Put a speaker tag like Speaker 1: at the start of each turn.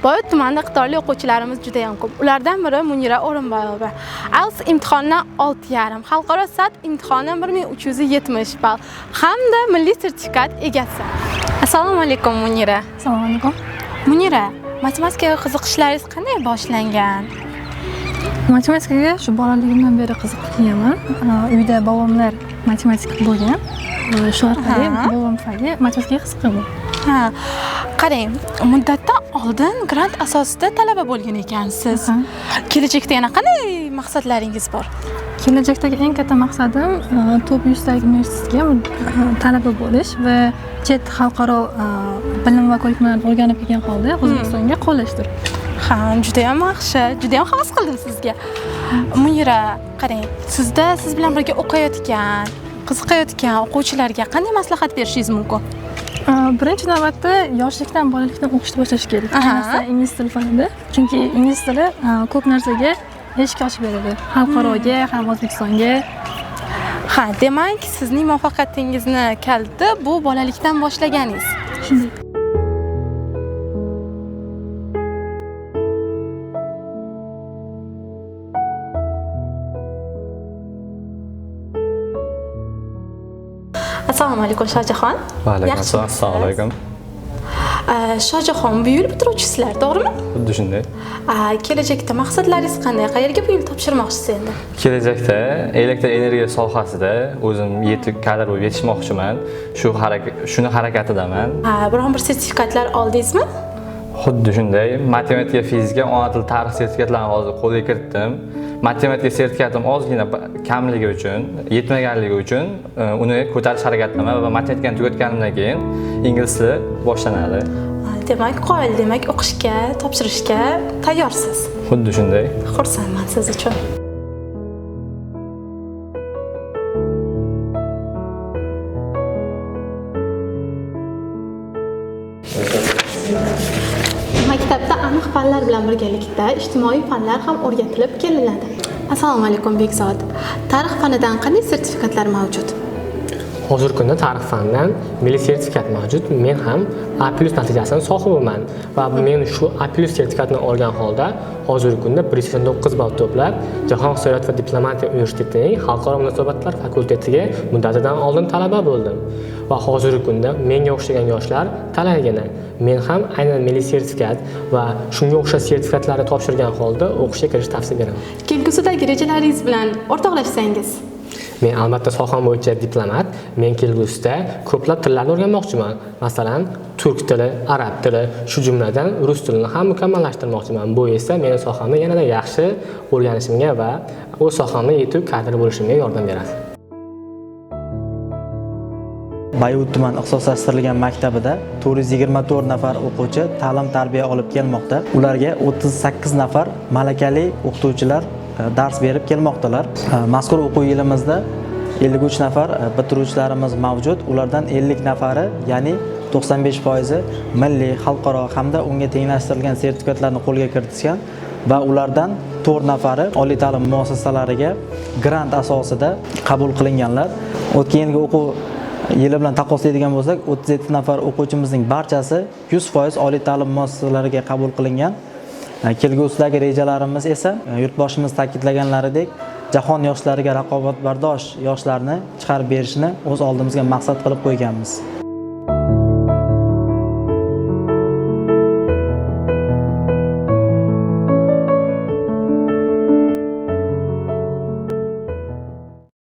Speaker 1: Boyot tumanida iqtidorli o'quvchilarimiz juda ham ko'p. Ulardan biri Munira O'rinboyeva. IELTS imtihonidan 6,5, xalqaro SAT imtihoni 1370 ball hamda milliy sertifikat egasi. Assalomu alaykum Munira.
Speaker 2: Assalomu alaykum.
Speaker 1: Munira, matematikaga qiziqishlaringiz qanday boshlangan?
Speaker 2: Matematikaga shu bolaligimdan beri qiziqib kelganman. Uyda bobomlar matematik bo'lgan. Shu orqali bobom tufayli matematikaga qiziqaman.
Speaker 1: Ha, qarang, muddatdan oldin grant asosida talaba bo'lgan ekansiz. Kelajakda yana qanday maqsadlaringiz bor?
Speaker 2: Kelajakdagi eng katta maqsadim top 100 dagi universitetga talaba bo'lish va chet xalqaro bilim va ko'nikmalarni o'rganib kelgan holda O'zbekistonga qolishdir.
Speaker 1: Ha, juda ham yaxshi. Juda ham havas qildim sizga. Munira, qarang, sizda siz bilan birga o'qiyotgan, qiziqayotgan o'quvchilarga qanday maslahat berishingiz mumkin?
Speaker 2: Birinchi navbatda yoshlikdan, bolalikdan o'qishni boshlash kerak. Ayniqsa ingliz tili fanida. Chunki ingliz tili ko'p narsaga eshik ochib beradi. Xalqaroga, ham O'zbekistonga.
Speaker 1: Ha, demak, sizning muvaffaqiyatingizni kaliti bu bolalikdan boshlaganingiz.
Speaker 2: Shunday.
Speaker 1: Assalomu alaykum Shohjahon.
Speaker 3: Va alaykum assalom. Assalomu alaykum.
Speaker 1: Shohjahon, bu yil bitiruvchisizlar, to'g'rimi?
Speaker 3: Xuddi shunday.
Speaker 1: Kelajakda maqsadlaringiz qanday? Qayerga bu yil topshirmoqchisiz endi?
Speaker 3: Kelajakda elektr energiya sohasida o'zim yetuk kadr bo'lib yetishmoqchiman. Shuni harakatidaman.
Speaker 1: Biron bir sertifikatlar oldingizmi?
Speaker 3: Xuddi shunday. Matematika, fizika, ona tili, tarix sertifikatlarini hozir qo'lga kiritdim. Matematika sertifikatim ozgina kamligi uchun, yetmaganligi uchun uni ko'tarish harakatidaman va matematikani tugatganimdan keyin ingliz tili boshlanadi.
Speaker 1: Demak, qoyil, demak o'qishga, topshirishga tayyorsiz.
Speaker 3: Xuddi shunday.
Speaker 1: Xursandman siz uchun. Maktabda aniq fanlar bilan birgalikda ijtimoiy fanlar ham o'rgatilib kelinadi. Assalomu alaykum Bekzod. Tarix fanidan qanday sertifikatlar mavjud?
Speaker 4: Hozirgi kunda tarix fanidan milliy sertifikat mavjud. Men ham A+ natijasining sohibiman va men shu A+ sertifikatini olgan holda hozirgi kunda 189 ball to'plab Jahon iqtisodiyot va diplomatiya universitetining xalqaro munosabatlar fakultetiga muddatidan oldin talaba bo'ldim. Va hozirgi kunda menga o'xshagan yoshlar talaygina. Men ham aynan milliy sertifikat va shunga o'xshash sertifikatlarni topshirgan holda o'qishga kirish tavsiya beraman.
Speaker 1: Kelgusidagi rejalaringiz bilan o'rtoqlashsangiz?
Speaker 4: Men albatta soham bo'yicha diplomat. Men kelgusida ko'plab tillarni o'rganmoqchiman. Masalan, turk tili, arab tili, shu jumladan rus tilini ham mukammallashtirmoqchiman. Bu esa mening sohamni yanada yaxshi o'rganishimga va o'z sohamda yetuk kadr bo'lishimga yordam beradi.
Speaker 5: Bayot tuman ixtisoslashtirilgan maktabida 424 nafar o'quvchi ta'lim-tarbiya olib kelmoqda. Ularga 38 nafar malakali o'qituvchilar dars berib kelmoqdalar. Mazkur o'quv yilimizda 53 nafar bitiruvchilarimiz mavjud. Ulardan 50 nafari, ya'ni 95% milliy, xalqaro hamda unga tenglashtirilgan sertifikatlarni qo'lga kiritishgan va ulardan 4 nafari oliy ta'lim muassasalariga grant asosida qabul qilinganlar. O'tgan yilgi o'quv yili bilan taqqoslaydigan bo'lsak, 37 nafar o'quvchimizning barchasi 100% oliy ta'lim muassasalariga qabul qilingan. Kelgusidagi rejalarimiz esa yurtboshimiz ta'kidlaganlaridek jahon yoshlariga raqobatbardosh yoshlarni chiqarib berishni o'z oldimizga maqsad qilib qo'yganmiz.